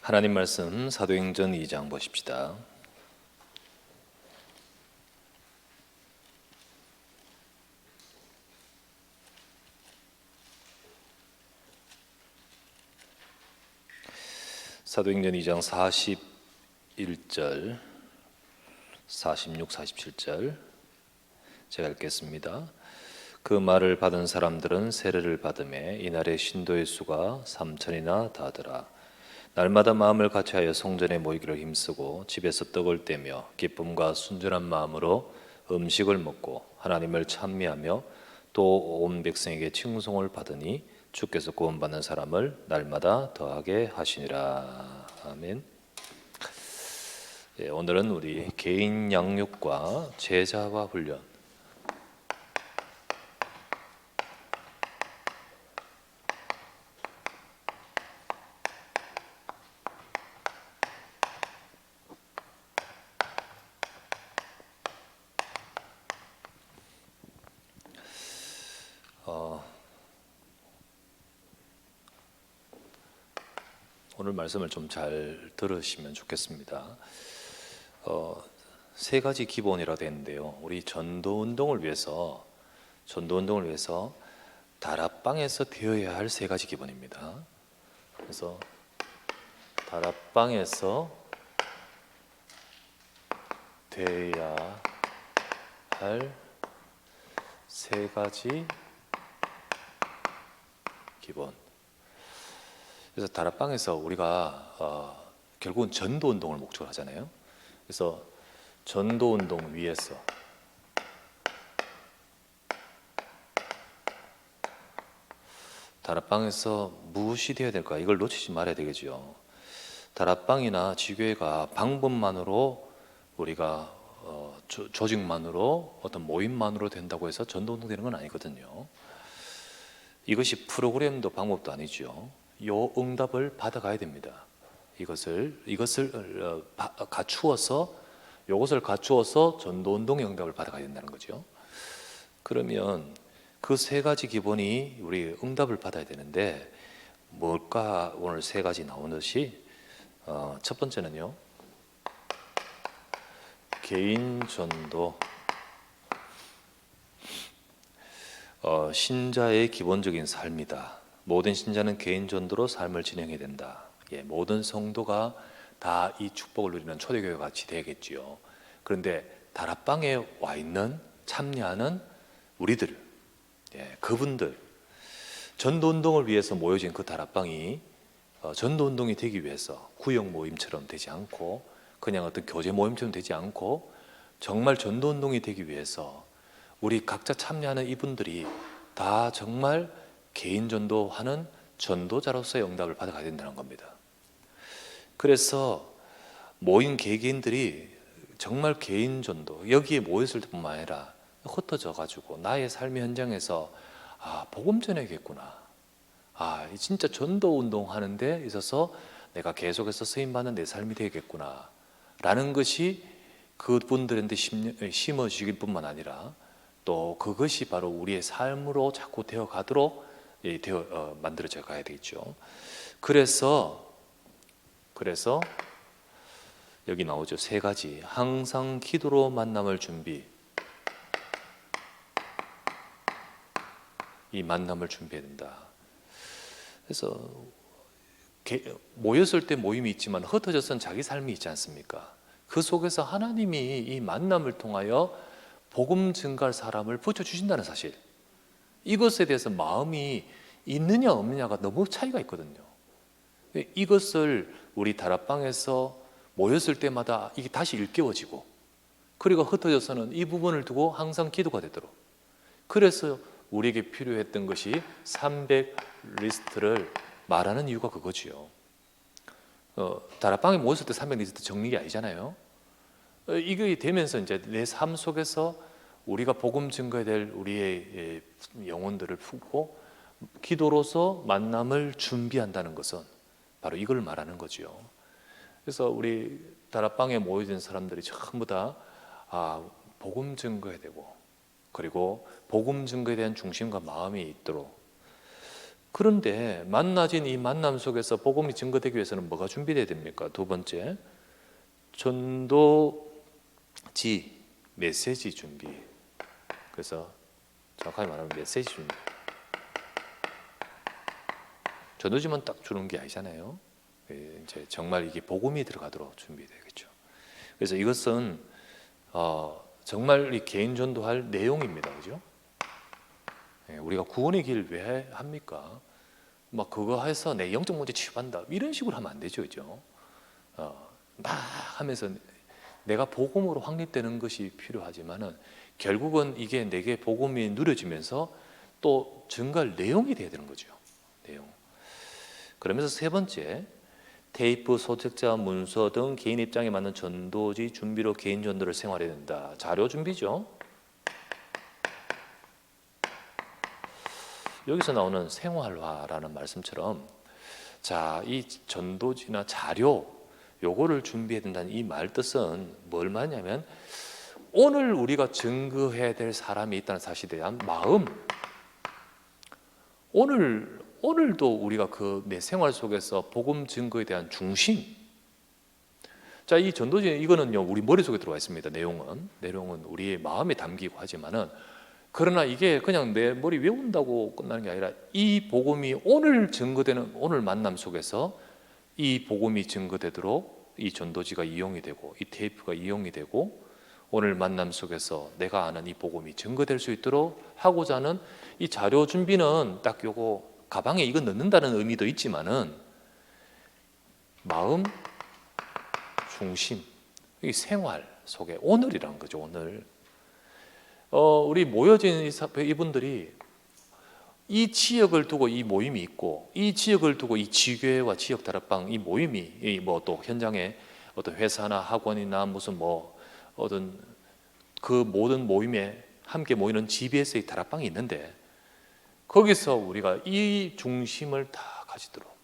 하나님 말씀 사도행전 2장 보십시다. 사도행전 2장 41절, 46, 47절 제가 읽겠습니다. 그 말을 받은 사람들은 세례를 받음에 이날의 신도의 수가 3,000이나 다하더라. 날마다 마음을 같이하여 성전에 모이기를 힘쓰고 집에서 떡을 떼며 기쁨과 순전한 마음으로 음식을 먹고 하나님을 찬미하며 또 온 백성에게 칭송을 받으니 주께서 구원받는 사람을 날마다 더하게 하시니라. 아멘. 오늘은 우리 개인 양육과 제자화 훈련, 오늘 말씀을 좀 잘 들으시면 좋겠습니다. 세 가지 기본이라 되는데요. 우리 전도 운동을 위해서 다락방에서 되어야 할 세 가지 기본입니다. 그래서 다락방에서 되어야 할 세 가지 기본. 그래서 다락방에서 우리가 결국은 전도 운동을 목적으로 하잖아요. 그래서 전도 운동 위해서 다락방에서 무엇이 되어야 될까? 이걸 놓치지 말아야 되겠죠. 다락방이나 지교회가 방법만으로 우리가 조직만으로 어떤 모임만으로 된다고 해서 전도 운동 되는 건 아니거든요. 이것이 프로그램도 방법도 아니죠. 요 응답을 받아가야 됩니다. 이것을 갖추어서 전도운동의 응답을 받아가야 된다는 거죠. 그러면 그 세 가지 기본이 우리 응답을 받아야 되는데 뭘까? 오늘 세 가지 나오듯이 첫 번째는요, 개인 전도. 신자의 기본적인 삶이다. 모든 신자는 개인 전도로 삶을 진행해야 된다. 모든 성도가 다 이 축복을 누리는 초대교회 같이 되겠지요. 그런데 다락방에 와 있는 참여하는 우리들, 그분들, 전도운동을 위해서 모여진 그 다락방이 전도운동이 되기 위해서 구역 모임처럼 되지 않고 그냥 어떤 교제 모임처럼 되지 않고 정말 전도운동이 되기 위해서 우리 각자 참여하는 이분들이 다 정말 개인 전도하는 전도자로서의 응답을 받아가야 된다는 겁니다. 그래서 모인 개개인들이 정말 개인 전도, 여기에 모였을 뿐만 아니라 흩어져 가지고 나의 삶의 현장에서 복음 전해야겠구나, 진짜 전도 운동하는 데 있어서 내가 계속해서 쓰임받는 내 삶이 되겠구나 라는 것이 그분들한테 심어지길 뿐만 아니라 또 그것이 바로 우리의 삶으로 자꾸 되어 가도록 만들어져 가야 되겠죠. 그래서 여기 나오죠. 세 가지. 항상 기도로 만남을 준비. 이 만남을 준비해야 된다. 그래서 모였을 때 모임이 있지만 흩어져서는 자기 삶이 있지 않습니까? 그 속에서 하나님이 이 만남을 통하여 복음 증가할 사람을 붙여주신다는 사실, 이것에 대해서 마음이 있느냐 없느냐가 너무 차이가 있거든요. 이것을 우리 다락방에서 모였을 때마다 이게 다시 일깨워지고, 그리고 흩어져서는 이 부분을 두고 항상 기도가 되도록. 그래서 우리에게 필요했던 것이 300 리스트를 말하는 이유가 그거지요. 다락방에 모였을 때 300 리스트 정리가 아니잖아요. 이게 되면서 이제 내 삶 속에서 우리가 복음 증거해야 될 우리의 영혼들을 품고 기도로서 만남을 준비한다는 것은 바로 이걸 말하는 거죠. 그래서 우리 다락방에 모여진 사람들이 전부 다 복음 증거해야 되고, 그리고 복음 증거에 대한 중심과 마음이 있도록 그런데 만나진 이 만남 속에서 복음이 증거되기 위해서는 뭐가 준비돼야 됩니까? 두 번째, 전도지, 메시지 준비. 그래서 정확하게 말하면 메시지 준비. 전도지만 딱 주는 게 아니잖아요. 이제 정말 이게 복음이 들어가도록 준비되겠죠. 그래서 이것은 정말 이 개인 전도할 내용입니다, 그죠? 우리가 구원의 길 왜 합니까? 막 그거 해서 내 영적 문제 치유한다 이런 식으로 하면 안 되죠, 그죠? 막 하면서 내가 복음으로 확립되는 것이 필요하지만은 결국은 이게 내게 복음이 누려지면서 또 증거할 내용이 돼야 되는 거죠. 내용. 그러면서 세 번째, 테이프, 소책자, 문서 등 개인 입장에 맞는 전도지 준비로 개인 전도를 생활해야 된다. 자료 준비죠. 여기서 나오는 생활화라는 말씀처럼 자, 이 전도지나 자료 요거를 준비해야 된다는 이 말 뜻은 뭘 말하냐면 오늘 우리가 증거해야 될 사람이 있다는 사실에 대한 마음, 오늘도 우리가 그 내 생활 속에서 복음 증거에 대한 중심. 자, 이 전도지 이거는요 우리 머릿속에 들어와 있습니다. 내용은 우리의 마음에 담기고 하지만은 그러나 이게 그냥 내 머리 외운다고 끝나는 게 아니라 이 복음이 오늘 증거되는 오늘 만남 속에서 이 복음이 증거되도록 이 전도지가 이용이 되고 이 테이프가 이용이 되고 오늘 만남 속에서 내가 아는 이 복음이 증거될 수 있도록 하고자 하는 이 자료 준비는 딱 요거 가방에 이거 넣는다는 의미도 있지만은 마음 중심, 이 생활 속에 오늘이란 거죠. 오늘 우리 모여진 이분들이 이 지역을 두고 이 모임이 있고 이 지역을 두고 이 지교회와 지역 다락방 이 모임이 뭐 또 현장에 어떤 회사나 학원이나 무슨 뭐 어떤 그 모든 모임에 함께 모이는 GBS의 다락방이 있는데 거기서 우리가 이 중심을 다 가지도록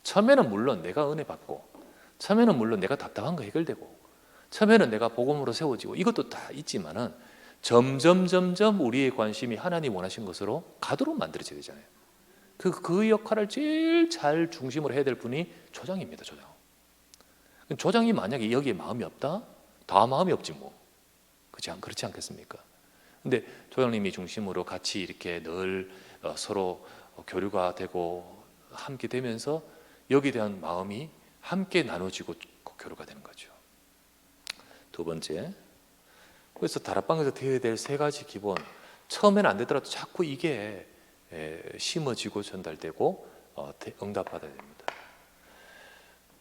처음에는 물론 내가 은혜 받고 처음에는 물론 내가 답답한 거 해결되고 처음에는 내가 복음으로 세워지고 이것도 다 있지만은 점점 우리의 관심이 하나님 원하신 것으로 가도록 만들어져야 되잖아요. 그 역할을 제일 잘 중심으로 해야 될 분이 조장입니다. 조장이 만약에 여기에 마음이 없다? 다 마음이 없지 뭐. 그렇지 않겠습니까? 근데 조장님이 중심으로 같이 이렇게 늘 서로 교류가 되고 함께 되면서 여기에 대한 마음이 함께 나눠지고 교류가 되는 거죠. 두 번째, 그래서 다락방에서 되어야 될 세 가지 기본, 처음에는 안 되더라도 자꾸 이게 심어지고 전달되고 응답받아야 됩니다.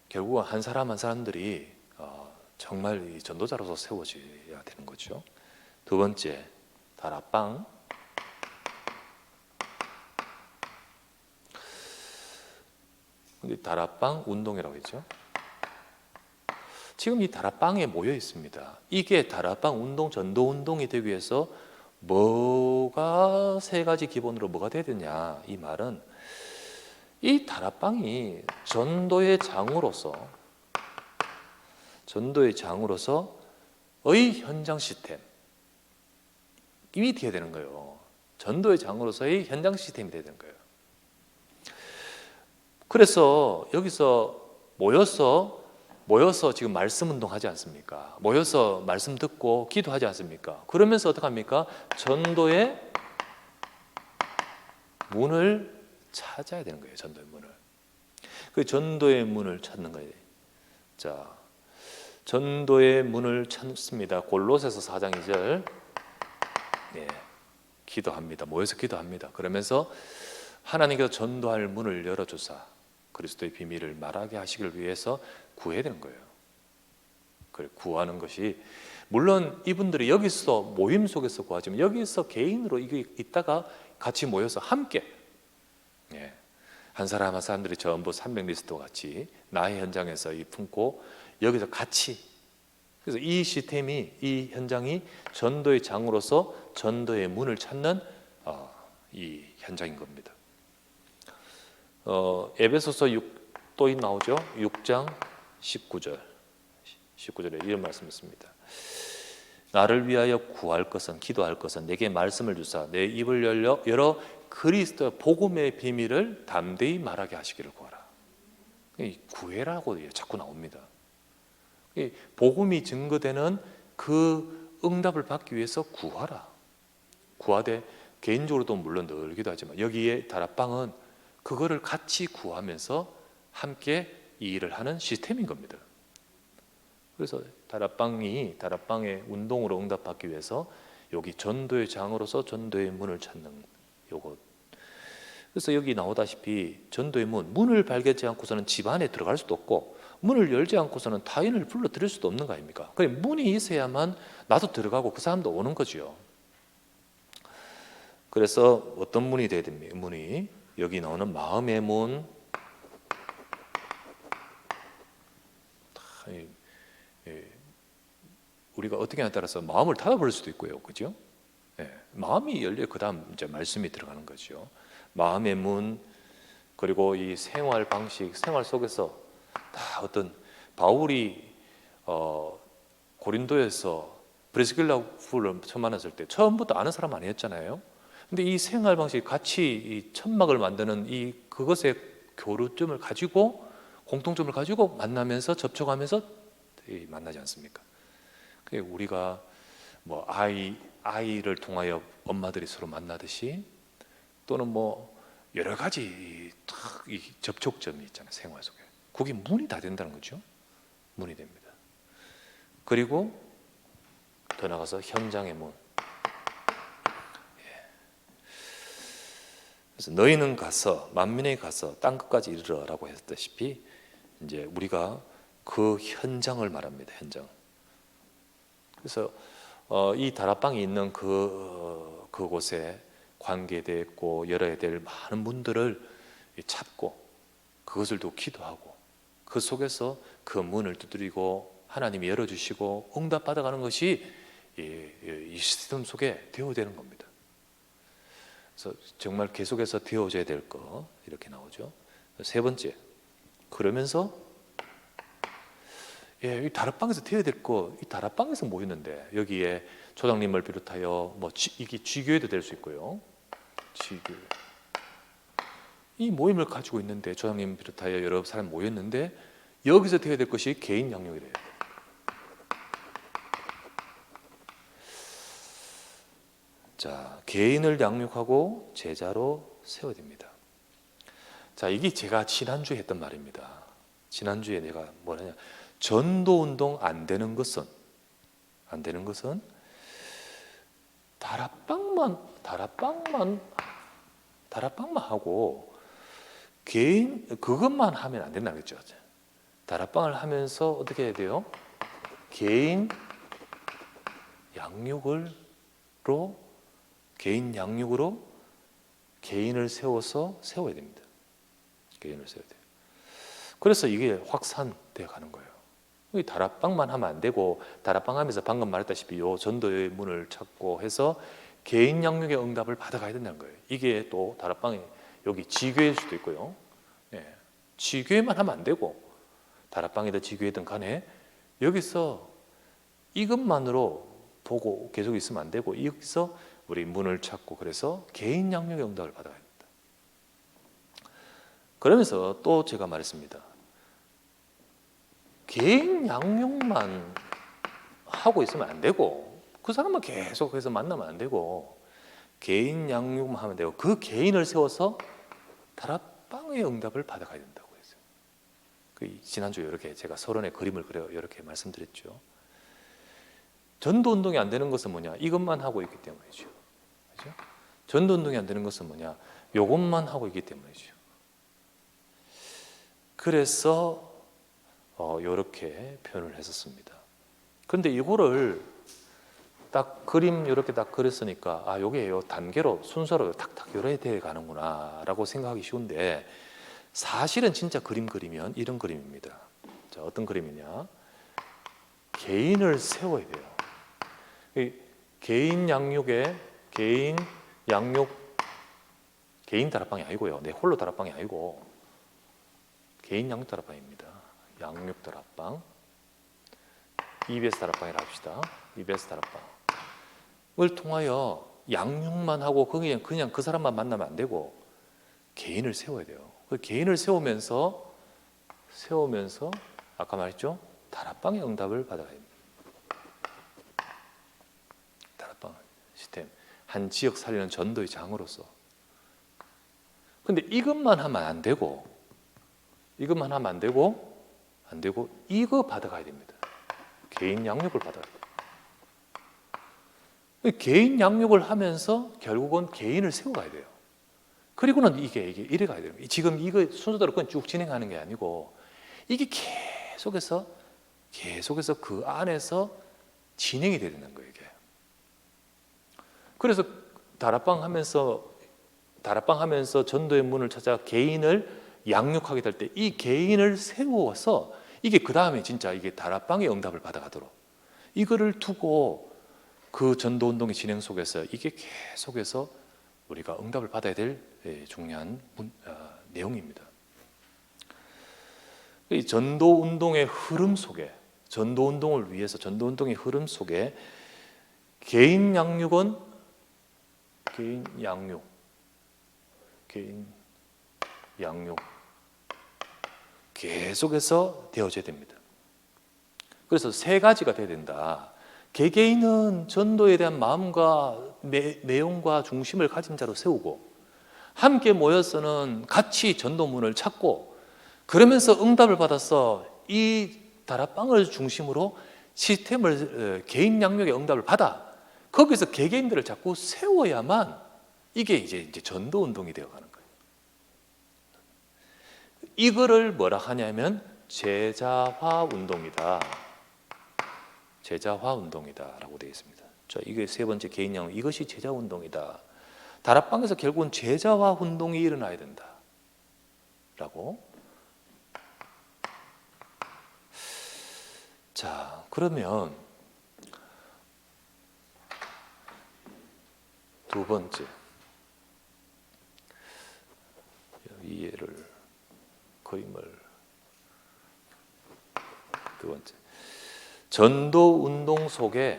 결국은 한 사람 한 사람들이 정말 이 전도자로서 세워져야 되는 거죠. 두 번째, 다락방. 근데 다락방 운동이라고 했죠. 지금 이 다락방에 모여 있습니다. 이게 다락방 운동, 전도 운동이 되기 위해서 뭐가 세 가지 기본으로 뭐가 돼야 되냐? 이 말은 이 다락방이 전도의 장으로서의 현장 시스템이 돼야 되는 거예요. 전도의 장으로서의 현장 시스템이 돼야 되는 거예요. 그래서 여기서 모여서 지금 말씀 운동하지 않습니까? 모여서 말씀 듣고 기도하지 않습니까? 그러면서 어떻게 합니까? 전도의 문을 찾아야 되는 거예요. 전도의 문을. 그 전도의 문을 찾는 거예요. 자, 전도의 문을 찾습니다. 골로새서 4장 2절. 기도합니다. 모여서 기도합니다. 그러면서 하나님께서 전도할 문을 열어주사 그리스도의 비밀을 말하게 하시길 위해서 구해야 되는 거예요. 구하는 것이 물론 이분들이 여기서 모임 속에서 구하지만 여기서 개인으로 이게 있다가 같이 모여서 함께 한 사람 한 사람들이 전부 300리스트와 같이 나의 현장에서 이 품고 여기서 같이 그래서 이 시스템이 이 현장이 전도의 장으로서 전도의 문을 찾는 이 현장인 겁니다. 에베소서 6또 나오죠. 6장 19절에 이런 말씀이 있습니다. 나를 위하여 구할 것은 기도할 것은 내게 말씀을 주사 내 입을 열어 그리스도 복음의 비밀을 담대히 말하게 하시기를 구하라. 이 구해라고 자꾸 나옵니다. 이 복음이 증거되는 그 응답을 받기 위해서 구하라. 구하되 개인적으로도 물론 늘 기도하지만 여기에 다락방은 그거를 같이 구하면서 함께 이 일을 하는 시스템인 겁니다. 그래서 다락방의 운동으로 응답받기 위해서 여기 전도의 장으로서 전도의 문을 찾는 요것. 그래서 여기 나오다시피 전도의 문을 발견하지 않고서는 집 안에 들어갈 수도 없고 문을 열지 않고서는 타인을 불러들일 수도 없는 거 아닙니까? 그래 문이 있어야만 나도 들어가고 그 사람도 오는 거죠. 그래서 어떤 문이 돼야 됩니까? 문이 여기 나오는 마음의 문, 우리가 어떻게 하냐에 따라서 마음을 닫아버릴 수도 있고요, 그죠? 네, 마음이 열려 그다음 이제 말씀이 들어가는 거죠. 마음의 문, 그리고 이 생활 방식, 생활 속에서 다 어떤 바울이 고린도에서 브리스길라 부를 처음 만났을 때 처음부터 아는 사람 아니었잖아요. 근데 이 생활 방식 같이 이 천막을 만드는 이 그것의 교류점을 가지고 공통점을 가지고 만나면서 접촉하면서 만나지 않습니까? 우리가 뭐 아이를 통하여 엄마들이 서로 만나듯이 또는 뭐 여러 가지 이 접촉점이 있잖아요, 생활 속에. 그게 문이 다 된다는 거죠. 문이 됩니다. 그리고 더 나가서 현장의 문. 그래서 너희는 가서 만민에 가서 땅 끝까지 이르러라고 했다시피 이제 우리가 그 현장을 말합니다. 현장. 그래서 이 다락방이 있는 그곳에 관계되어 있고 열어야 될 많은 문들을 찾고 그것을 또 기도하고 그 속에서 그 문을 두드리고 하나님이 열어주시고 응답받아가는 것이 이 시스템 속에 되어지는 겁니다. 그래서 정말 계속해서 되어져야 될 거 이렇게 나오죠. 세 번째, 그러면서 이 다락방에서 되어야 될 거, 이 다락방에서 모이는데 여기에 조장님을 비롯하여 뭐 이게 지교회도 될 수 있고요. 지교회. 이 모임을 가지고 있는데 조장님 비롯하여 여러 사람 모였는데 여기서 되어야 될 것이 개인 양육이래요. 자, 개인을 양육하고 제자로 세워야 됩니다. 자, 이게 제가 지난주에 했던 말입니다. 지난주에 내가 뭐냐냐, 전도 운동 안 되는 것은 다락방만 하고 개인 그것만 하면 안 된다는 거죠. 다락방을 하면서 어떻게 해야 돼요? 개인 양육으로 개인을 세워야 됩니다. 개인을 세워야 돼요. 그래서 이게 확산돼 가는 거예요. 다락방만 하면 안 되고 다락방 하면서 방금 말했다시피 요 전도의 문을 찾고 해서 개인 양육의 응답을 받아가야 된다는 거예요. 이게 또 다락방이 여기 지교일 수도 있고요. 지교회만 하면 안 되고 다락방이든 지교회든 간에 여기서 이것만으로 보고 계속 있으면 안 되고 여기서 우리 문을 찾고 그래서 개인 양육의 응답을 받아가야 됩니다. 그러면서 또 제가 말했습니다. 개인 양육만 하고 있으면 안 되고 그 사람만 계속해서 만나면 안 되고 개인 양육만 하면 되고 그 개인을 세워서 다락방의 응답을 받아가야 된다고 했어요. 지난주에 이렇게 제가 서론에 그림을 그려 이렇게 말씀드렸죠. 전도 운동이 안 되는 것은 뭐냐? 이것만 하고 있기 때문이죠. 그렇죠? 전도 운동이 안 되는 것은 뭐냐? 이것만 하고 있기 때문이죠. 그래서 이렇게 표현을 했었습니다. 그런데 이거를 딱 그림 이렇게 딱 그렸으니까 요게 요 단계로 순서로 탁탁 열어야 돼 가는구나라고 생각하기 쉬운데 사실은 진짜 그림 그리면 이런 그림입니다. 자, 어떤 그림이냐? 개인을 세워야 돼요. 개인 다락방이 아니고요. 내 홀로 다락방이 아니고 개인 양육 다락방입니다. 양육 다락방. EBS 다락방이라 합시다. EBS 다락방을 통하여 양육만 하고 그냥 그 사람만 만나면 안 되고 개인을 세워야 돼요. 그 개인을 세우면서 아까 말했죠? 다락방의 응답을 받아가야 됩니다. 다락방 시스템, 한 지역 살리는 전도의 장으로서. 근데 이것만 하면 안 되고 이거 받아가야 됩니다. 개인 양육을 받아야 돼요. 개인 양육을 하면서 결국은 개인을 세워가야 돼요. 그리고는 이게 이래 가야 돼요. 지금 이거 순서대로 그냥 쭉 진행하는 게 아니고 이게 계속해서 그 안에서 진행이 되는 거예요. 이게. 그래서 다락방 하면서 전도의 문을 찾아 개인을 양육하게 될 때 이 개인을 세워서 이게 그 다음에 진짜 이게 다락방의 응답을 받아가도록 이거를 두고 그 전도 운동의 진행 속에서 이게 계속해서 우리가 응답을 받아야 될 중요한 내용입니다. 이 전도 운동의 흐름 속에, 전도 운동을 위해서 전도 운동의 흐름 속에 개인 양육 계속해서 되어져야 됩니다. 그래서 세 가지가 돼야 된다. 개개인은 전도에 대한 마음과 내용과 중심을 가진 자로 세우고 함께 모여서는 같이 전도문을 찾고 그러면서 응답을 받아서 이 다락방을 중심으로 시스템을 개인 양육의 응답을 받아 거기서 개개인들을 자꾸 세워야만 이게 이제 전도 운동이 되어가는 거예요. 이거를 뭐라 하냐면 제자화 운동이다. 제자화 운동이다라고 되어 있습니다. 자, 이게 세 번째 개인 양육, 이것이 제자 운동이다. 다락방에서 결국은 제자화 운동이 일어나야 된다라고. 자, 그러면 두 번째 이해를 그림을 두 번째 전도 운동 속에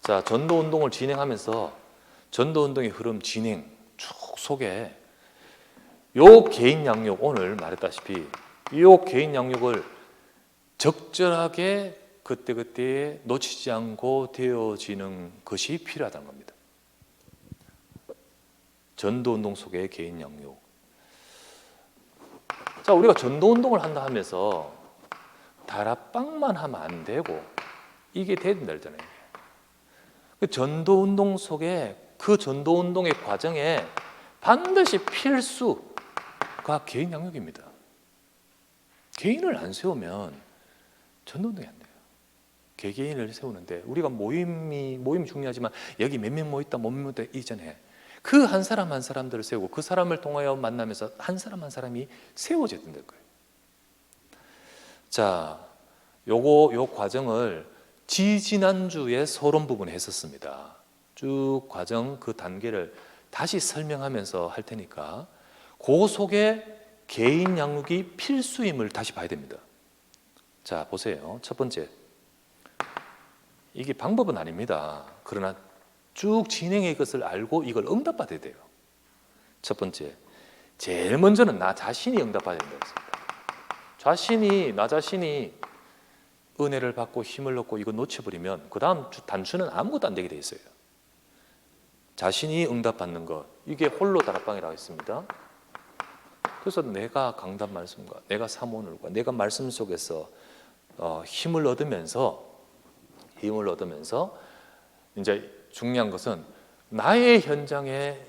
자 전도 운동을 진행하면서 전도 운동의 흐름 진행 쭉 속에 요 개인 양육 오늘 말했다시피 요 개인 양육을 적절하게 그때그때 놓치지 않고 되어지는 것이 필요하다는 겁니다. 전도 운동 속의 개인 양육. 자, 우리가 전도 운동을 한다 하면서 다락방만 하면 안 되고 이게 돼야 된다 했잖아요. 그 전도 운동 속에 그 전도 운동의 과정에 반드시 필수가 개인 양육입니다. 개인을 안 세우면 전도 운동이 안 돼요. 개개인을 세우는데 우리가 모임이 중요하지만 여기 몇 명 모였다 몇 명 모였다 이전에 그 한 사람 한 사람들을 세우고 그 사람을 통하여 만나면서 한 사람 한 사람이 세워져야 된다는 거예요. 자, 요 과정을 지지난주에 서론 부분에 했었습니다. 쭉 과정 그 단계를 다시 설명하면서 할 테니까 그 속에 개인 양육이 필수임을 다시 봐야 됩니다. 자, 보세요. 첫 번째, 이게 방법은 아닙니다. 그러나 쭉 진행의 것을 알고 이걸 응답받아야 돼요. 첫 번째, 제일 먼저는 나 자신이 응답받아야 된다고 했습니다. 나 자신이 은혜를 받고 힘을 얻고 이거 놓쳐버리면 그 다음 단추는 아무것도 안 되게 돼 있어요. 자신이 응답받는 것, 이게 홀로 다락방이라고 했습니다. 그래서 내가 강단 말씀과 내가 사모늘과 내가 말씀 속에서 힘을 얻으면서 이제 중요한 것은 나의 현장에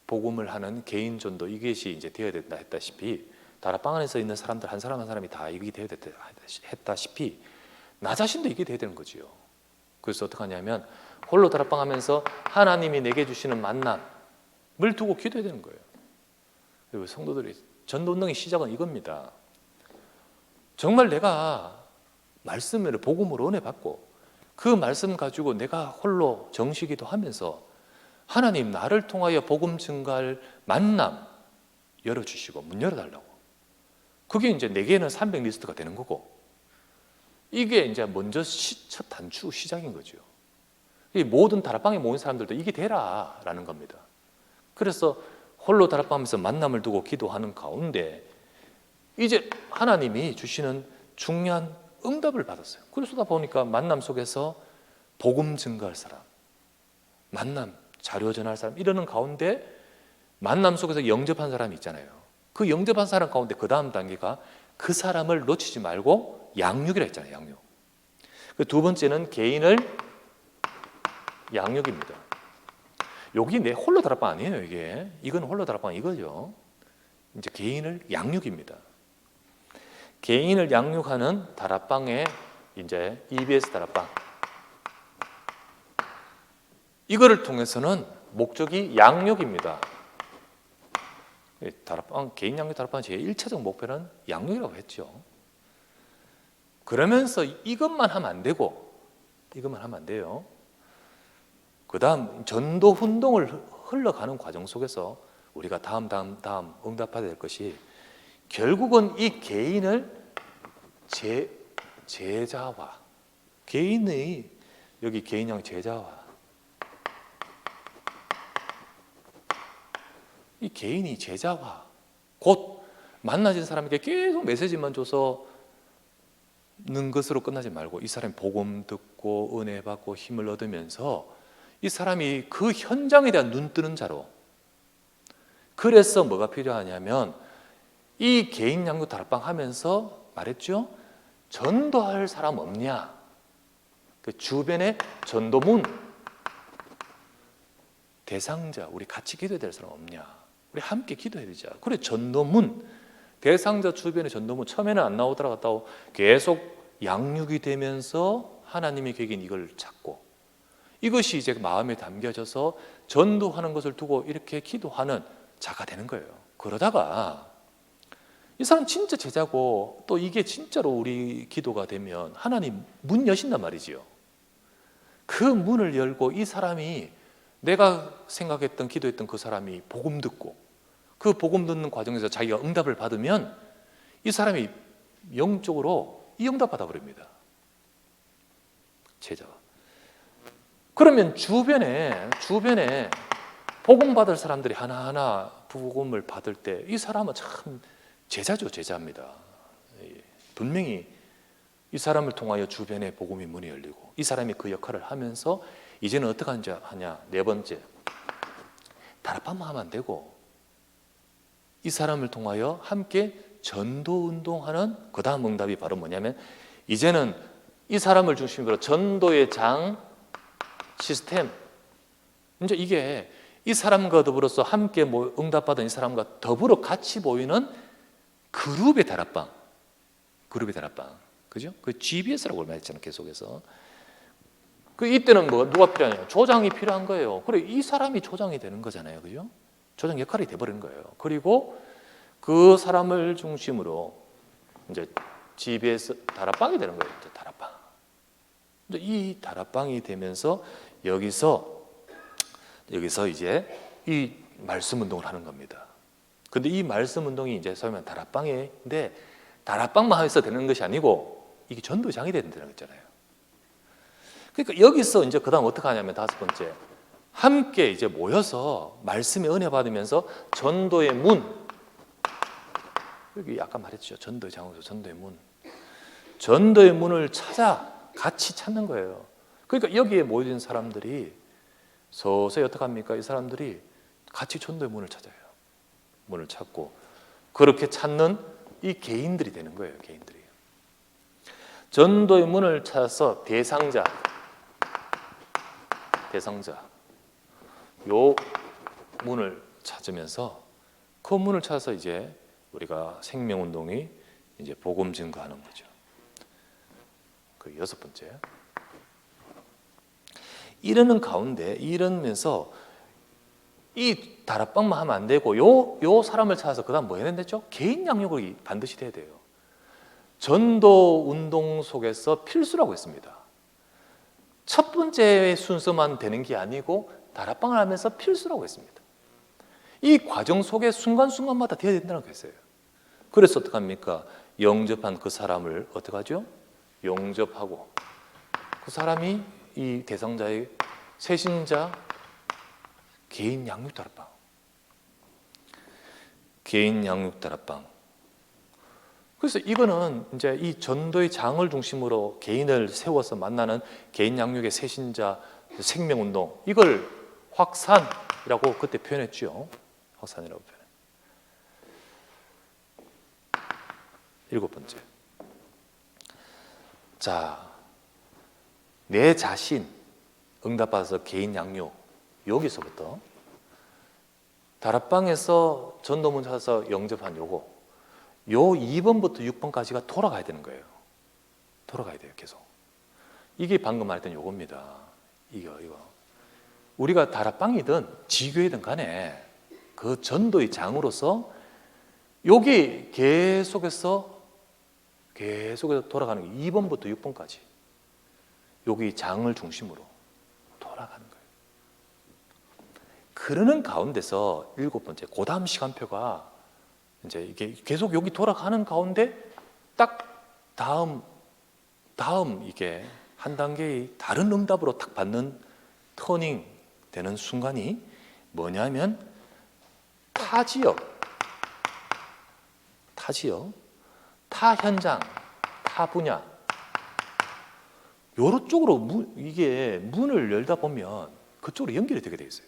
복음을 하는 개인 전도 이것이 이제 되어야 된다 했다시피 다락방 안에서 있는 사람들 한 사람 한 사람이 다 이게 되어야 된다 했다시피 나 자신도 이게 돼야 되는 거지요. 그래서 어떻게 하냐면 홀로 다락방 하면서 하나님이 내게 주시는 만남을 두고 기도해야 되는 거예요. 그리고 성도들이 전도 운동의 시작은 이겁니다. 정말 내가 말씀을 복음으로 은혜 받고 그 말씀 가지고 내가 홀로 정시기도 하면서 하나님 나를 통하여 복음 증가할 만남 열어주시고 문 열어달라고. 그게 이제 내게는 300 리스트가 되는 거고 이게 이제 먼저 첫 단추 시작인 거죠. 이 모든 다락방에 모인 사람들도 이게 되라라는 겁니다. 그래서 홀로 다락방하면서 만남을 두고 기도하는 가운데 이제 하나님이 주시는 중요한 응답을 받았어요. 그러다 보니까 만남 속에서 복음 증거할 사람, 만남, 자료 전할 사람 이러는 가운데 만남 속에서 영접한 사람이 있잖아요. 그 영접한 사람 가운데 그 다음 단계가 그 사람을 놓치지 말고 양육이라 했잖아요. 양육. 그 두 번째는 개인을 양육입니다. 여기 내 홀로 다락방 아니에요. 이건 홀로 다락방 이거죠. 이제 개인을 양육입니다. 개인을 양육하는 다락방의 이제 EBS 다락방. 이거를 통해서는 목적이 양육입니다. 다락방, 개인 양육 다락방 제 1차적 목표는 양육이라고 했죠. 그러면서 이것만 하면 안 되고, 이것만 하면 안 돼요. 그 다음 전도 운동을 흘러가는 과정 속에서 우리가 다음 응답해야 될 것이 결국은 이 개인을 제자화, 개인의 여기 개인형 제자화, 이 개인이 제자화, 곧 만나진 사람에게 계속 메시지만 줘서 는 것으로 끝나지 말고 이 사람이 복음 듣고 은혜 받고 힘을 얻으면서 이 사람이 그 현장에 대한 눈 뜨는 자로. 그래서 뭐가 필요하냐면 이 개인 양육 다락방 하면서 말했죠. 전도할 사람 없냐? 그 주변에 전도문 대상자, 우리 같이 기도해야 될 사람 없냐? 우리 함께 기도해야 되자. 그래 전도문 대상자 주변에 전도문 처음에는 안 나오더라도 계속 양육이 되면서 하나님의 계획인 이걸 찾고 이것이 이제 마음에 담겨져서 전도하는 것을 두고 이렇게 기도하는 자가 되는 거예요. 그러다가 이 사람 진짜 제자고 또 이게 진짜로 우리 기도가 되면 하나님 문 여신단 말이지요. 그 문을 열고 이 사람이 내가 생각했던 기도했던 그 사람이 복음 듣고 그 복음 듣는 과정에서 자기가 응답을 받으면 이 사람이 영적으로 이 응답 받아버립니다. 제자. 그러면 주변에 복음 받을 사람들이 하나하나 복음을 받을 때 이 사람은 참 제자죠. 제자입니다. 분명히 이 사람을 통하여 주변에 복음의 문이 열리고 이 사람이 그 역할을 하면서 이제는 어떻게 하냐. 네 번째, 다락방만 하면 안 되고 이 사람을 통하여 함께 전도 운동하는 그 다음 응답이 바로 뭐냐면 이제는 이 사람을 중심으로 전도의 장 시스템, 이제 이게 이 사람과 더불어서 함께 응답받은 이 사람과 더불어 같이 보이는 그룹의 다락방, 그죠? 그 GBS라고 얼마 했잖아요. 계속해서. 그 이때는 누가 필요하냐? 조장이 필요한 거예요. 그래 이 사람이 조장이 되는 거잖아요, 그죠? 조장 역할이 돼버린 거예요. 그리고 그 사람을 중심으로 이제 GBS 다락방이 되는 거예요. 다락방. 이 다락방이 되면서 여기서 이제 이 말씀 운동을 하는 겁니다. 근데 이 말씀 운동이 이제 소위 말하는 다락방인데 다락방만 해서 되는 것이 아니고 이게 전도장이 된다는 거잖아요. 그러니까 여기서 이제 그다음 어떻게 하냐면 다섯 번째, 함께 이제 모여서 말씀의 은혜 받으면서 전도의 문, 여기 아까 말했죠. 전도의 장소, 전도의 문을 같이 찾는 거예요. 그러니까 여기에 모여진 사람들이 서서히 어떻게 합니까? 이 사람들이 같이 전도의 문을 찾아요. 문을 찾고 그렇게 찾는 이 개인들이 되는 거예요. 개인들이 전도의 문을 찾아서 대상자 요 문을 찾으면서 그 문을 찾아서 이제 우리가 생명운동이 이제 복음 증거하는 거죠. 그 여섯 번째, 이러면서 이 다락방만 하면 안 되고 요 사람을 찾아서 그다음 뭐 해야 된댔죠? 개인 양육이 반드시 돼야 돼요. 전도 운동 속에서 필수라고 했습니다. 첫 번째 순서만 되는 게 아니고 다락방을 하면서 필수라고 했습니다. 이 과정 속에 순간순간마다 돼야 된다는 거였어요. 그래서 어떻게 합니까? 영접한 그 사람을 어떻게 하죠? 영접하고 그 사람이 이 대상자의 새신자 개인 양육 다락방. 개인 양육 다락방. 그래서 이거는 이제 이 전도의 장을 중심으로 개인을 세워서 만나는 개인 양육의 새신자 생명운동, 이걸 확산이라고 그때 표현했죠. 확산이라고 표현. 7번째. 자, 내 자신 응답받아서 개인 양육, 여기서부터 다락방에서 전도문 찾아서 영접한 요거, 요 2번부터 6번까지가 돌아가야 되는 거예요. 돌아가야 돼요, 계속. 이게 방금 말했던 요겁니다. 이거. 우리가 다락방이든 지교이든 간에 그 전도의 장으로서 요게 계속해서 돌아가는 거예요. 2번부터 6번까지. 여기 장을 중심으로 돌아가는 거예요. 그러는 가운데서 7번째, 그 다음 시간표가 이제 이게 계속 여기 돌아가는 가운데 딱 다음 이게 한 단계의 다른 응답으로 딱 받는 터닝 되는 순간이 뭐냐면 타 지역, 타 현장, 타 분야, 요런 쪽으로 이게 문을 열다 보면 그쪽으로 연결이 되게 돼 있어요.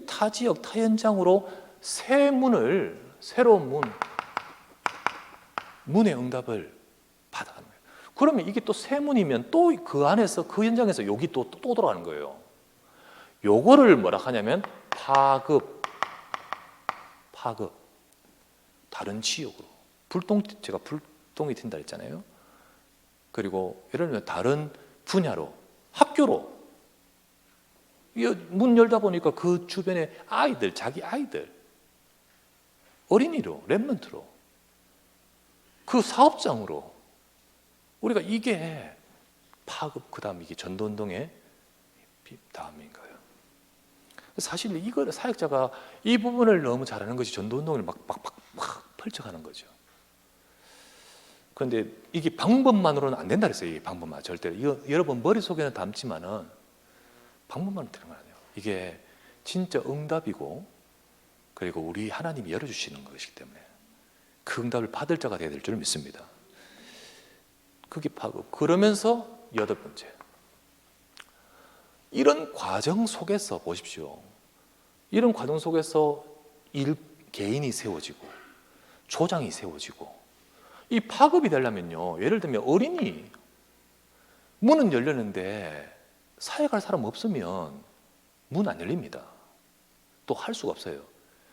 타 지역, 타 현장으로 새로운 문의 응답을 받아가는 거예요. 그러면 이게 또 새 문이면 또 그 안에서, 그 현장에서 여기 또 돌아가는 거예요. 요거를 뭐라 하냐면 파급. 다른 지역으로. 제가 불똥이 튄다 했잖아요. 그리고 예를 들면 다른 분야로, 학교로. 문 열다 보니까 그 주변에 자기 아이들, 어린이로, 랩런트로, 그 사업장으로. 우리가 이게 파급, 그 다음 이게 전도운동의 다음인 거예요. 사실 이걸 사역자가 이 부분을 너무 잘하는 것이 전도운동을 막 펼쳐가는 거죠. 그런데 이게 방법만으로는 안 된다 그랬어요. 이 방법만 절대로. 이거 여러분 머릿속에는 담지만은 방법만으로 되는 건 아니에요. 이게 진짜 응답이고, 그리고 우리 하나님이 열어주시는 것이기 때문에 그 응답을 받을 자가 되어야 될 줄 믿습니다. 그게 파급. 그러면서 8번째, 이런 과정 속에서 보십시오. 이런 과정 속에서 개인이 세워지고 조장이 세워지고, 이 파급이 되려면요, 예를 들면 어린이 문은 열렸는데 사역할 사람 없으면 문 안 열립니다. 또 할 수가 없어요.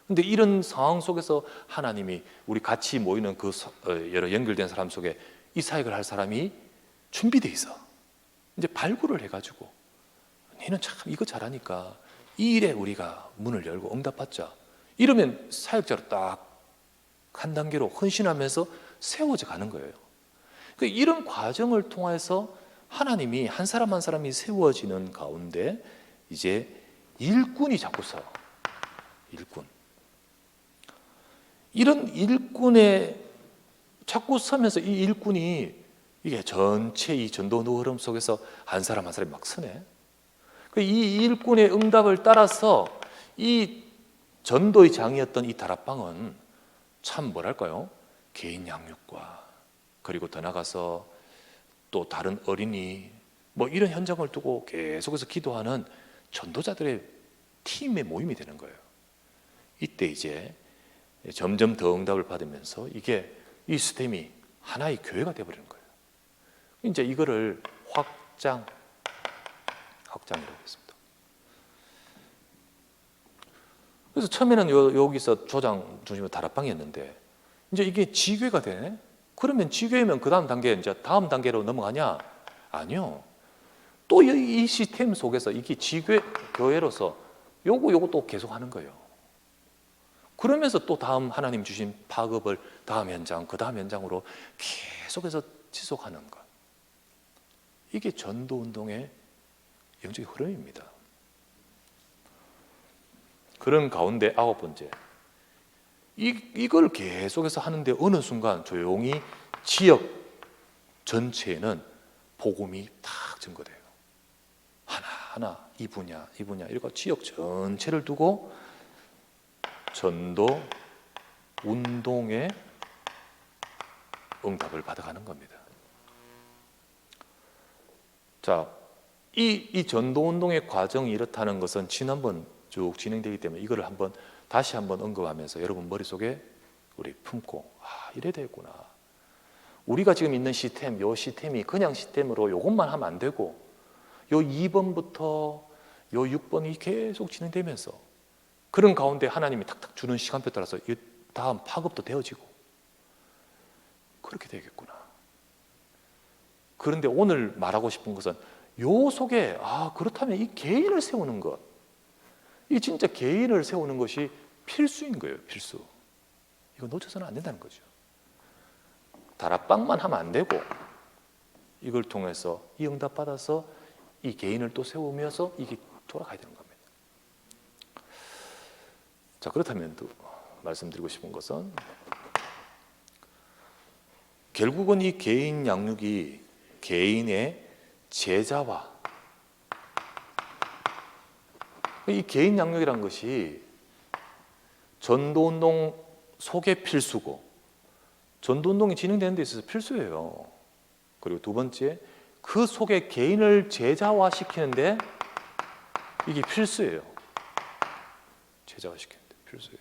근데 이런 상황 속에서 하나님이 우리 같이 모이는 그 여러 연결된 사람 속에 이 사역을 할 사람이 준비돼 있어. 이제 발굴을 해가지고, 너는 참 이거 잘하니까 이 일에 우리가 문을 열고 응답받자. 이러면 사역자로 딱 한 단계로 헌신하면서 세워져 가는 거예요. 그러니까 이런 과정을 통해서 하나님이 한 사람 한 사람이 세워지는 가운데 이제 일꾼이 자꾸 서. 일꾼. 이런 일꾼에 자꾸 서면서 이 일꾼이 이게 전체 이 전도 흐름 속에서 한 사람 한 사람이 막 서네. 이 일꾼의 응답을 따라서 이 전도의 장이었던 이 다락방은 참 뭐랄까요? 개인 양육과, 그리고 더 나가서 또 다른 어린이, 뭐 이런 현장을 두고 계속해서 기도하는 전도자들의 팀의 모임이 되는 거예요. 이때 이제 점점 더 응답을 받으면서 이게 이 스템이 하나의 교회가 되어버리는 거예요. 이제 이거를 확장이라고 했습니다. 그래서 처음에는 여기서 조장 중심으로 다락방이었는데 이제 이게 지교회가 되네. 그러면 지교회면 그 다음 단계, 이제 다음 단계로 넘어가냐? 아니요. 또 이 시스템 속에서 이게 교회로서 요거 또 계속 하는 거예요. 그러면서 또 다음 하나님 주신 파급을 다음 현장, 그 다음 현장으로 계속해서 지속하는 것. 이게 전도운동의 영적인 흐름입니다. 그런 가운데 9번째, 이걸 계속해서 하는데 어느 순간 조용히 지역 전체에는 복음이 탁 증거돼요. 하나 하나, 이 분야 이거 지역 전체를 두고 전도 운동의 응답을 받아가는 겁니다. 자, 이 전도 운동의 과정이 이렇다는 것은 지난번 쭉 진행되기 때문에 이거를 다시 한번 언급하면서 여러분 머릿속에 우리 품고 이래야 되겠구나. 우리가 지금 있는 시스템, 요 시스템이 그냥 시스템으로 요것만 하면 안 되고 요 2번부터 요 6번이 계속 진행되면서 그런 가운데 하나님이 탁탁 주는 시간표 따라서 이 다음 파급도 되어지고 그렇게 되겠구나. 그런데 오늘 말하고 싶은 것은 요 속에 그렇다면 이 개인을 세우는 것, 이 진짜 개인을 세우는 것이 필수인 거예요. 필수. 이거 놓쳐서는 안 된다는 거죠. 다락방만 하면 안 되고 이걸 통해서 이 응답 받아서 이 개인을 또 세우면서 이게 돌아가야 되는 겁니다. 자, 그렇다면 또 말씀드리고 싶은 것은 결국은 이 개인 양육이 개인의 제자화, 이 개인 양육이란 것이 전도운동 속에 필수고 전도운동이 진행되는 데 있어서 필수예요. 그리고 두 번째, 그 속에 개인을 제자화시키는데 이게 필수예요. 제자화시키는데 필수예요.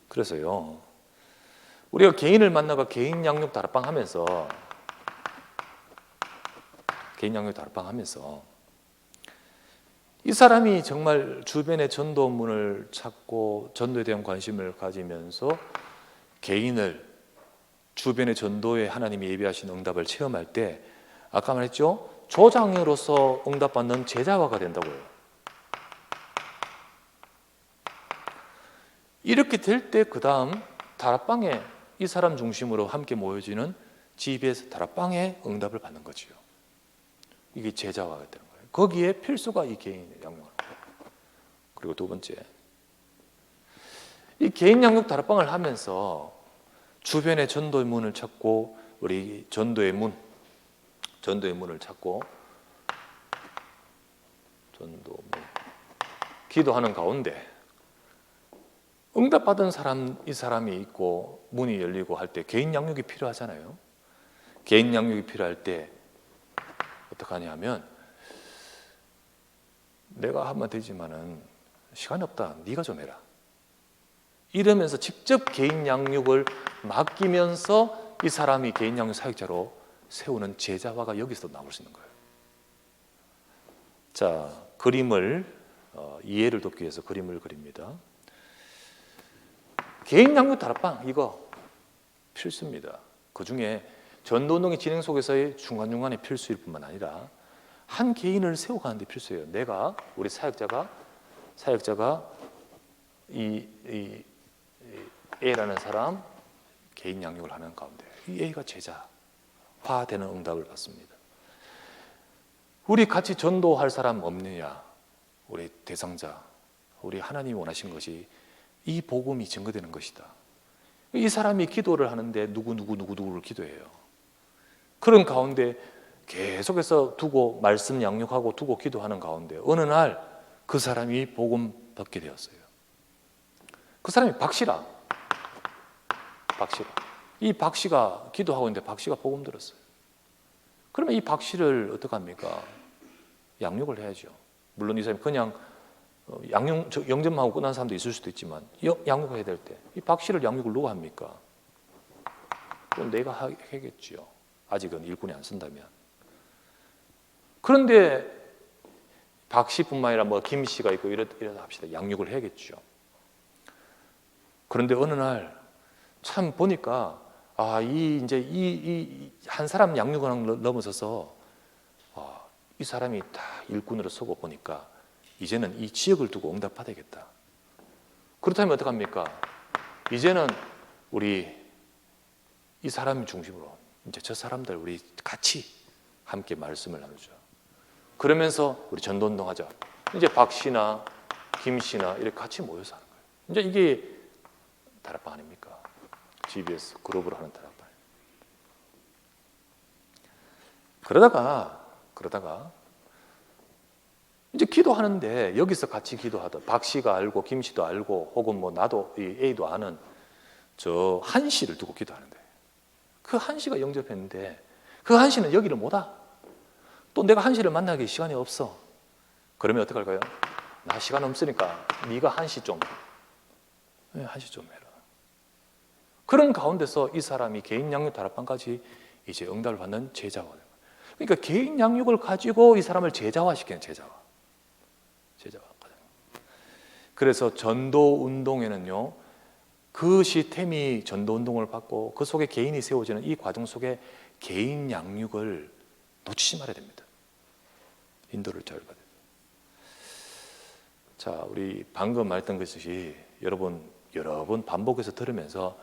그래서요, 우리가 개인을 만나가 개인 양육 다락방 하면서 이 사람이 정말 주변의 전도문을 찾고 전도에 대한 관심을 가지면서 개인을 주변의 전도에 하나님이 예비하신 응답을 체험할 때 아까 말했죠? 조장으로서 응답받는 제자화가 된다고요. 이렇게 될 때 그 다음 다락방에 이 사람 중심으로 함께 모여지는 GBS 다락방에 응답을 받는 거지요. 이게 제자화가 되는 거예요. 거기에 필수가 이 개인 양육하는 거예요. 그리고 두 번째, 이 개인 양육 다락방을 하면서 주변의 전도의 문을 찾고 우리 전도의 문을 찾고 기도하는 가운데 응답받은 이 사람이 있고 문이 열리고 할 때 개인 양육이 필요하잖아요. 개인 양육이 필요할 때 어떻게 하냐면 내가 하면 되지만은 시간이 없다. 네가 좀 해라. 이러면서 직접 개인 양육을 맡기면서 이 사람이 개인 양육 사역자로 세우는 제자화가 여기서 나올 수 있는 거예요. 자, 이해를 돕기 위해서 그림을 그립니다. 개인 양육 다락방 이거 필수입니다. 그 중에 전도운동의 진행 속에서의 중간중간에 필수일 뿐만 아니라 한 개인을 세워가는 데 필수예요. 우리 사역자가 이 A라는 사람 개인 양육을 하는 가운데 이 A가 제자화되는 응답을 받습니다. 우리 같이 전도할 사람 없느냐? 우리 대상자, 우리 하나님이 원하신 것이 이 복음이 증거되는 것이다. 이 사람이 기도를 하는데 누구를 기도해요. 그런 가운데 계속해서 말씀 양육하고 두고 기도하는 가운데 어느 날 그 사람이 복음 받게 되었어요. 그 사람이 박씨라. 이 박씨가 기도하고 있는데 박씨가 복음 들었어요. 그러면 이 박씨를 어떡합니까? 양육을 해야죠. 물론 이 사람이 그냥 영접하고 끝난 사람도 있을 수도 있지만 양육을 해야 될 때 이 박씨를 양육을 누가 합니까? 그럼 내가 하겠지요. 아직은 일꾼이 안 쓴다면. 그런데 박씨뿐만 아니라 김씨가 있고 이러다 합시다. 양육을 해야겠죠. 그런데 어느 날 참 보니까 이 한 사람 양육을 넘어서서 이 사람이 다 일꾼으로 서고 보니까 이제는 이 지역을 두고 응답받아야겠다. 그렇다면 어떡합니까? 이제는 우리 이 사람 중심으로 이제 저 사람들 우리 같이 함께 말씀을 나누죠. 그러면서 우리 전도운동 하자. 이제 박씨나 김씨나 이렇게 같이 모여서 하는 거예요. 이제 이게 다락방 아닙니까? GBS 그룹으로 하는 다락방. 그러다가 이제 기도하는데 여기서 같이 기도하던 박 씨가 알고 김 씨도 알고 혹은 뭐 나도 이 A도 아는 저 한 씨를 두고 기도하는데 그 한 씨가 영접했는데 그 한 씨는 여기를 못 와. 또 내가 한 씨를 만나기 시간이 없어. 그러면 어떡할까요? 나 시간 없으니까 네가 한 씨 좀 해라. 그런 가운데서 이 사람이 개인 양육 다락방까지 이제 응답을 받는 제자가 돼요. 그러니까 개인 양육을 가지고 이 사람을 제자화시키는 제자화. 그래서 전도 운동에는요, 그 시스템이 전도 운동을 받고 그 속에 개인이 세워지는 이 과정 속에 개인 양육을 놓치지 말아야 됩니다. 인도를 잘 받아야 돼요. 자, 우리 방금 말했던 것이 여러분 여러 번 반복해서 들으면서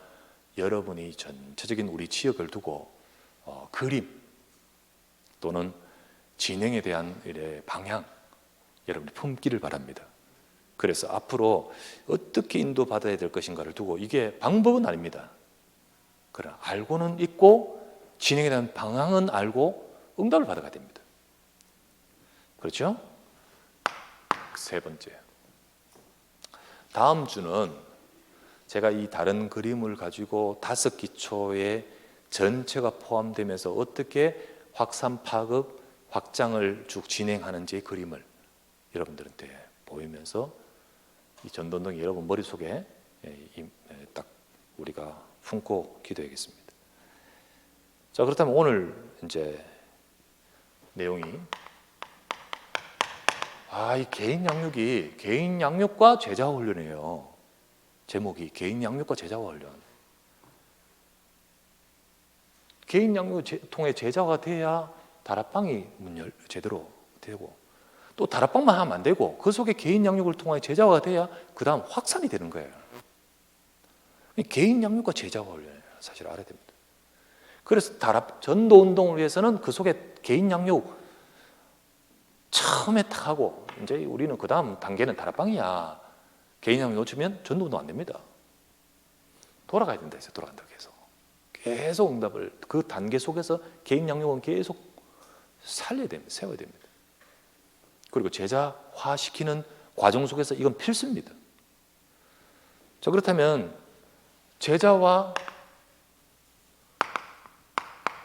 여러분이 전체적인 우리 지역을 두고 그림 또는 진행에 대한 방향 여러분이 품기를 바랍니다. 그래서 앞으로 어떻게 인도받아야 될 것인가를 두고 이게 방법은 아닙니다. 그러나 알고는 있고 진행에 대한 방향은 알고 응답을 받아가야 됩니다. 그렇죠? 세 번째, 다음 주는 제가 이 다른 그림을 가지고 5기초의 전체가 포함되면서 어떻게 확산, 파급, 확장을 쭉 진행하는지 그림을 여러분들한테 보이면서 이 전도운동이 여러분 머릿속에 딱 우리가 품고 기도하겠습니다. 자, 그렇다면 오늘 이제 내용이 이 개인 양육과 제자화 훈련이에요. 제목이 개인 양육과 제자화 훈련. 개인 양육을 통해 제자화가 돼야 다락방이 제대로 되고 또 다락방만 하면 안 되고 그 속에 개인 양육을 통해 제자화가 돼야 그 다음 확산이 되는 거예요. 개인 양육과 제자화 훈련이에요. 사실 알아야 됩니다. 그래서 전도 운동을 위해서는 그 속에 개인 양육 처음에 딱 하고 이제 우리는 그 다음 단계는 다락방이야. 개인 양육 놓치면 전도 운동 안 됩니다. 돌아가야 된다 해서 돌아간다 계속 응답을 그 단계 속에서 개인 양육은 계속 살려야 됩니다. 세워야 됩니다. 그리고 제자화시키는 과정 속에서 이건 필수입니다. 자, 그렇다면 제자화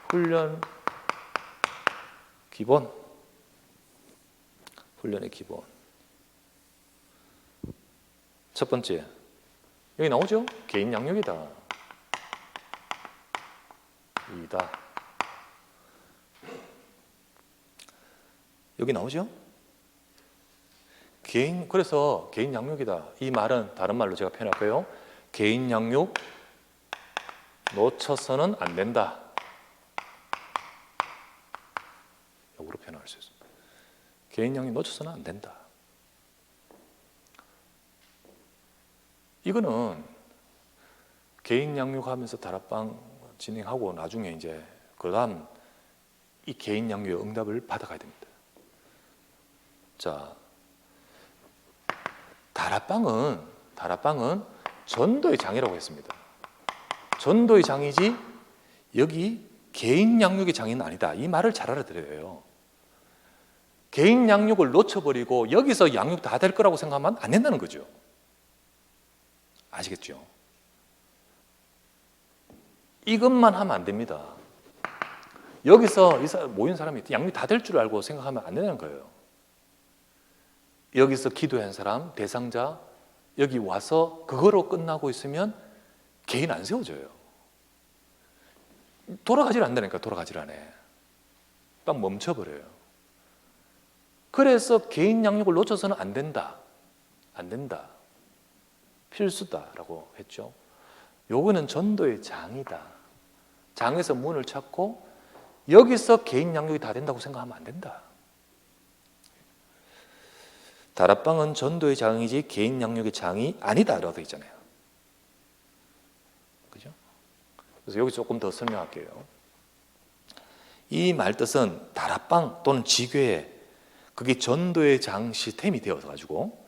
훈련 기본, 훈련의 기본. 첫 번째, 여기 나오죠? 개인 양육이다. 이다. 여기 나오죠? 그래서 개인 양육이다. 이 말은 다른 말로 제가 표현할까요? 개인 양육 놓쳐서는 안 된다. 역으로 표현할 수 있습니다. 개인 양육 놓쳐서는 안 된다. 이거는 개인 양육하면서 다락방 진행하고 나중에 이제 그다음 이 개인 양육의 응답을 받아가야 됩니다. 자, 다락방은 전도의 장이라고 했습니다. 전도의 장이지 여기 개인 양육의 장은 아니다. 이 말을 잘 알아들어야 해요. 개인 양육을 놓쳐버리고 여기서 양육 다 될 거라고 생각하면 안 된다는 거죠. 아시겠죠? 이것만 하면 안 됩니다. 여기서 모인 사람이 양육 다 될 줄 알고 생각하면 안 된다는 거예요. 여기서 기도한 사람, 대상자, 여기 와서 그거로 끝나고 있으면 개인 안 세워져요. 돌아가질 않는다니까. 돌아가질 않아. 딱 멈춰버려요. 그래서 개인 양육을 놓쳐서는 안 된다. 필수다라고 했죠. 요거는 전도의 장이다. 장에서 문을 찾고 여기서 개인 양육이 다 된다고 생각하면 안 된다. 다락방은 전도의 장이지 개인 양육의 장이 아니다라고 되어 있잖아요. 그죠? 그래서 여기 조금 더 설명할게요. 이 말 뜻은 다락방 또는 지교회, 그게 전도의 장 시스템이 되어서 가지고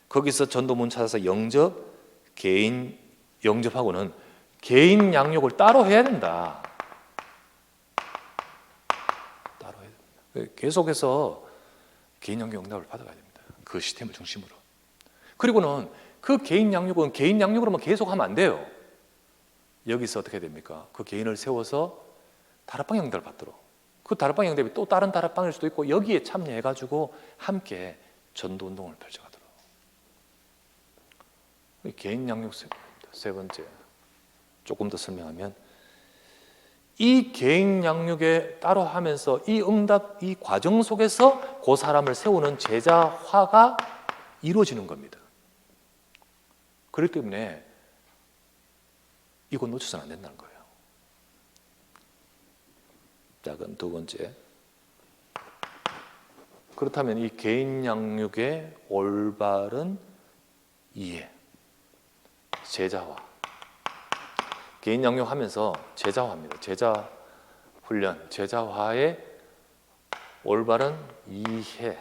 거기서 전도문 찾아서 개인 영접하고는 개인 양육을 따로 해야 된다. 따로 계속해서 개인 양육 응답을 받아가야 됩니다. 그 시스템을 중심으로. 그리고는 그 개인 양육은 개인 양육으로만 계속하면 안 돼요. 여기서 어떻게 됩니까? 그 개인을 세워서 다락방 응답을 받도록. 그 다락방 응답이 또 다른 다락방일 수도 있고 여기에 참여해가지고 함께 전도 운동을 펼쳐가도록. 개인 양육 세 번째, 조금 더 설명하면 이 개인 양육에 따로 하면서 이 응답, 이 과정 속에서 그 사람을 세우는 제자화가 이루어지는 겁니다. 그렇기 때문에 이거 놓쳐서는 안 된다는 거예요. 자, 그럼 두 번째. 그렇다면 이 개인 양육의 올바른 이해, 제자화. 개인 양육하면서 제자화입니다. 제자 훈련, 제자화의 올바른 이해.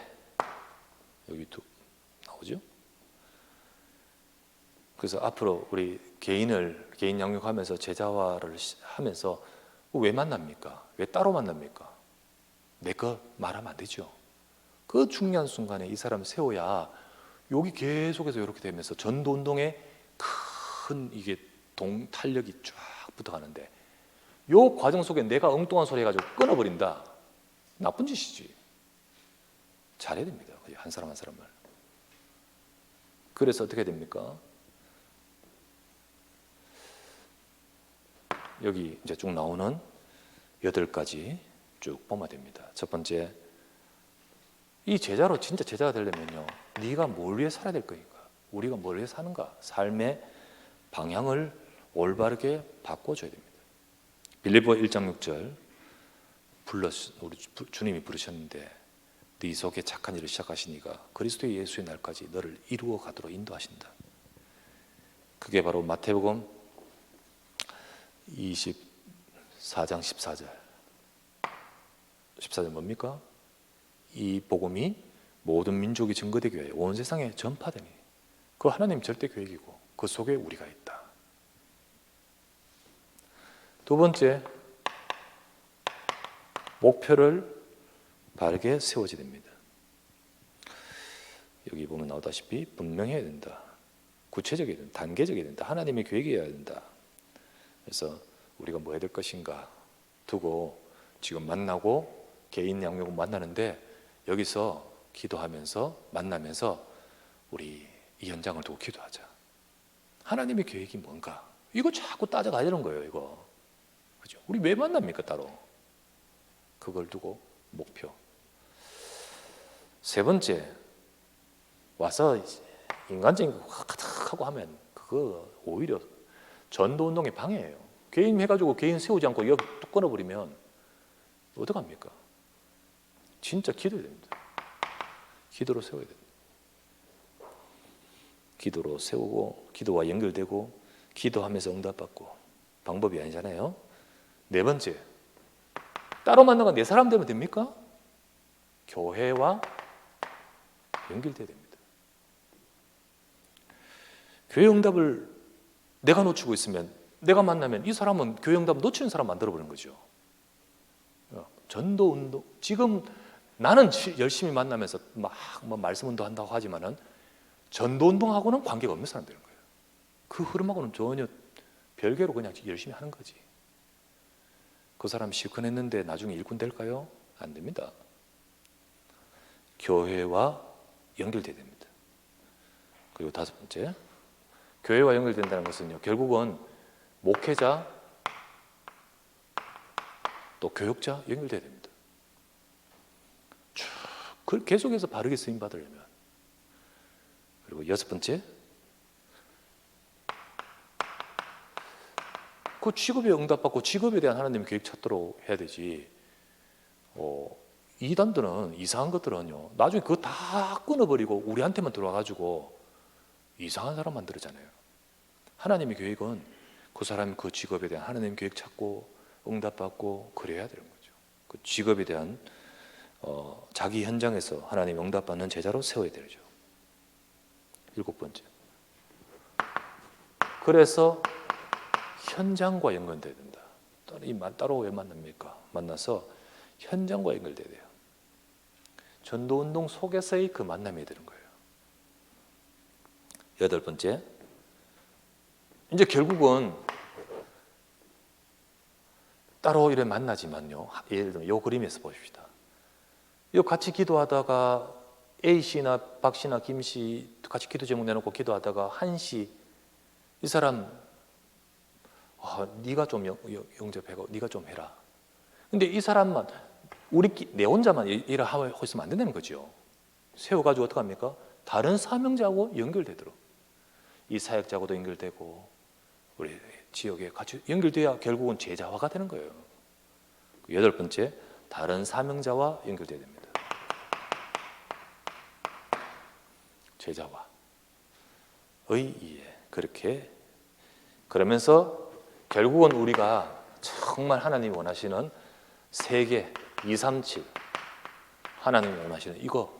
여기 나오죠? 그래서 앞으로 우리 개인 양육하면서 제자화를 하면서 왜 만납니까? 왜 따로 만납니까? 내 거 말하면 안 되죠. 그 중요한 순간에 이 사람을 세워야 여기 계속해서 이렇게 되면서 전도 운동에 큰 이게 탄력이 쫙 붙어가는데 요 과정 속에 내가 엉뚱한 소리 해가지고 끊어버린다. 나쁜 짓이지. 잘해야 됩니다. 한 사람 한 사람을. 그래서 어떻게 됩니까? 여기 이제 쭉 나오는 8가지 쭉 보면 됩니다. 첫 번째, 이 제자로 진짜 제자가 되려면요, 네가 뭘 위해 살아야 될 거니까, 우리가 뭘 위해 사는가, 삶의 방향을 올바르게 바꿔줘야 됩니다. 빌립보 1장 6절 우리 주님이 부르셨는데 네 속에 착한 일을 시작하시니가 그리스도 예수의 날까지 너를 이루어 가도록 인도하신다. 그게 바로 마태복음 24장 14절. 14절 뭡니까? 이 복음이 모든 민족이 증거되기 위하여 온 세상에 전파되니 그 하나님 절대 계획이고 그 속에 우리가 있다. 두 번째, 목표를 바르게 세워져야 됩니다. 여기 보면 나오다시피 분명해야 된다. 구체적이어야 된다. 단계적이어야 된다. 하나님의 계획이어야 된다. 그래서 우리가 뭐 해야 될 것인가 두고 지금 만나고 개인 양육을 만나는데 여기서 기도하면서 만나면서 우리 이 현장을 두고 기도하자. 하나님의 계획이 뭔가? 이거 자꾸 따져가야 되는 거예요. 이거. 그죠? 우리 왜 만납니까 따로? 그걸 두고 목표. 세 번째, 와서 인간적인 거 가득하고 하면 그거 오히려 전도 운동의 방해예요. 개인 해가지고 개인 세우지 않고 여기 뚝 끊어버리면 어떡합니까? 진짜 기도해야 됩니다. 기도로 세워야 됩니다. 기도로 세우고 기도와 연결되고 기도하면서 응답받고 방법이 아니잖아요. 네 번째, 따로 만나가 내 사람 되면 됩니까? 교회와 연결돼야 됩니다. 교회 응답을 내가 놓치고 있으면 내가 만나면 이 사람은 교회 응답을 놓치는 사람 만들어버리는 거죠. 전도 운동, 지금 나는 열심히 만나면서 막 뭐 말씀 운동한다고 하지만은 전도 운동하고는 관계가 없는 사람 되는 거예요. 그 흐름하고는 전혀 별개로 그냥 열심히 하는 거지. 그 사람 실컷 했는데 나중에 일꾼 될까요? 안 됩니다. 교회와 연결돼야 됩니다. 그리고 다섯 번째, 교회와 연결된다는 것은요, 결국은 목회자 또 교육자 연결돼야 됩니다. 쭉 계속해서 바르게 쓰임 받으려면. 그리고 여섯 번째, 그 직업에 응답받고 직업에 대한 하나님의 계획 찾도록 해야 되지. 이단들은 이상한 것들은요, 나중에 그거 다 끊어버리고 우리한테만 들어와가지고 이상한 사람 만들잖아요. 하나님의 계획은 그 사람 그 직업에 대한 하나님 계획 찾고 응답받고 그래야 되는 거죠. 그 직업에 대한 자기 현장에서 하나님 응답받는 제자로 세워야 되죠. 일곱 번째, 그래서 현장과 연결돼야 된다. 따로 왜 만납니까? 만나서 현장과 연결돼야 돼요. 전도운동 속에서의 그 만남이 되는 거예요. 여덟 번째, 이제 결국은 따로 이래 만나지만요. 예를 들면 이 그림에서 보십시다. 이 같이 기도하다가 A 씨나 박 씨나 김 씨 같이 기도 제목 내놓고 기도하다가 한 씨, 이 사람 네가 좀 영접하고 네가 좀 해라. 근데 이 사람만 내 혼자만 일을 하고 있으면 안 된다는 거죠. 세워가지고 어떻게 합니까? 다른 사명자하고 연결되도록 이 사역자하고도 연결되고 우리 지역에 같이 연결돼야 결국은 제자화가 되는 거예요. 여덟 번째, 다른 사명자와 연결돼야 됩니다. 제자와 이해. 그렇게 그러면서 결국은 우리가 정말 하나님이 원하시는 세계 237 하나님이 원하시는 이거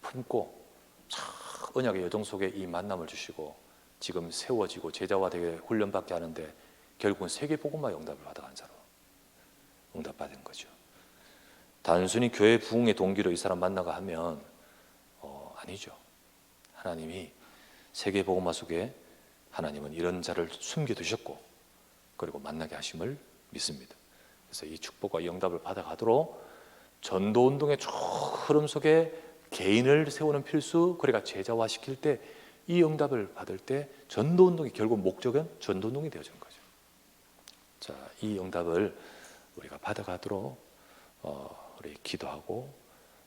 품고 언약의 여정 속에 이 만남을 주시고 지금 세워지고 제자화 되게 훈련받게 하는데 결국은 세계복음화 응답을 받아간 사람 응답받은 거죠. 단순히 교회 부흥의 동기로 이 사람 만나가 하면 아니죠. 하나님이 세계복음화 속에 하나님은 이런 자를 숨겨두셨고 그리고 만나게 하심을 믿습니다. 그래서 이 축복과 이 응답을 받아가도록 전도운동의 흐름 속에 개인을 세우는 필수, 그러니까 제자화시킬 때 이 응답을 받을 때 전도운동이 결국 목적은 전도운동이 되어지는 거죠. 자, 이 응답을 우리가 받아가도록 우리 기도하고,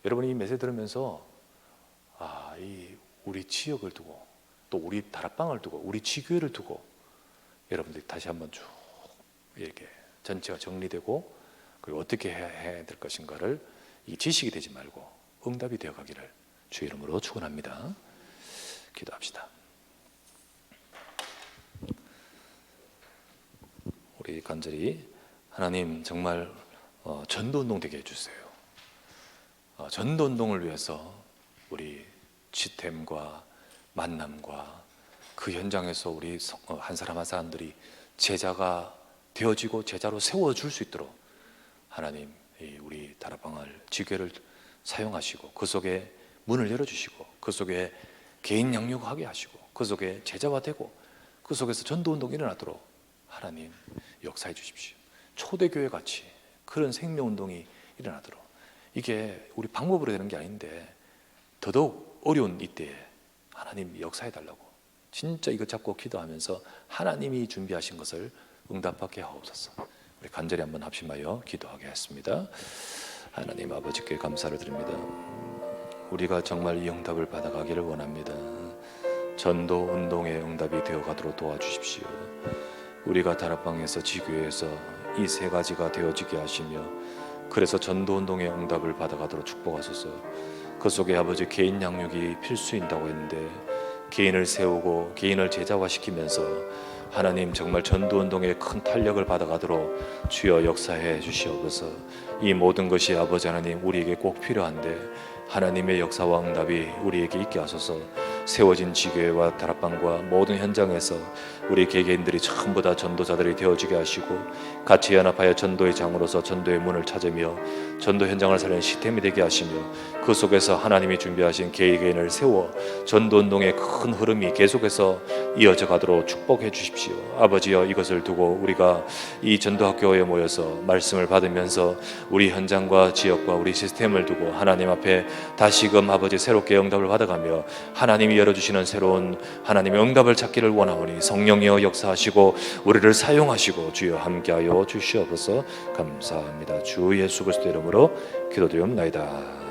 여러분이 이 메시지 들으면서 이 우리 지역을 두고 또 우리 다락방을 두고 우리 지교회를 두고 여러분들이 다시 한번 쭉 이렇게 전체가 정리되고 그리고 어떻게 해야 될 것인가를 이 지식이 되지 말고 응답이 되어가기를 주의 이름으로 축원합니다. 기도합시다. 우리 간절히 하나님 정말 전도운동 되게 해주세요. 전도운동을 위해서 우리 지템과 만남과 그 현장에서 우리 한 사람 한 사람들이 제자가 되어지고 제자로 세워줄 수 있도록 하나님 우리 다락방을 지교를 사용하시고 그 속에 문을 열어주시고 그 속에 개인 양육하게 하시고 그 속에 제자화되고 그 속에서 전도운동이 일어나도록 하나님 역사해 주십시오. 초대교회 같이 그런 생명운동이 일어나도록, 이게 우리 방법으로 되는 게 아닌데 더더욱 어려운 이때에 하나님 역사해 달라고 진짜 이거 잡고 기도하면서 하나님이 준비하신 것을 응답받게 하옵소서. 우리 간절히 한번 합심하여 기도하게 했습니다. 하나님 아버지께 감사를 드립니다. 우리가 정말 이 응답을 받아가기를 원합니다. 전도 운동의 응답이 되어가도록 도와주십시오. 우리가 다락방에서 지교회에서 이 세 가지가 되어지게 하시며 그래서 전도 운동의 응답을 받아가도록 축복하소서. 그 속에 아버지 개인 양육이 필수인다고 했는데 개인을 세우고 개인을 제자화시키면서 하나님 정말 전도운동에 큰 탄력을 받아가도록 주여 역사해 주시옵소서. 이 모든 것이 아버지 하나님 우리에게 꼭 필요한데 하나님의 역사와 응답이 우리에게 있게 하소서. 세워진 지교회와 다락방과 모든 현장에서 우리 개개인들이 전부 다 전도자들이 되어지게 하시고 같이 연합하여 전도의 장으로서 전도의 문을 찾으며 전도 현장을 살리는 시스템이 되게 하시며 그 속에서 하나님이 준비하신 개인을 세워 전도운동의 큰 흐름이 계속해서 이어져 가도록 축복해 주십시오. 아버지여, 이것을 두고 우리가 이 전도학교에 모여서 말씀을 받으면서 우리 현장과 지역과 우리 시스템을 두고 하나님 앞에 다시금 아버지 새롭게 응답을 받아가며 하나님이 열어주시는 새로운 하나님의 응답을 찾기를 원하오니 성령이여 역사하시고 우리를 사용하시고 주여 함께하여 주시옵소서. 감사합니다. 주 예수 그리스도 이름으로 기도드리옵나이다.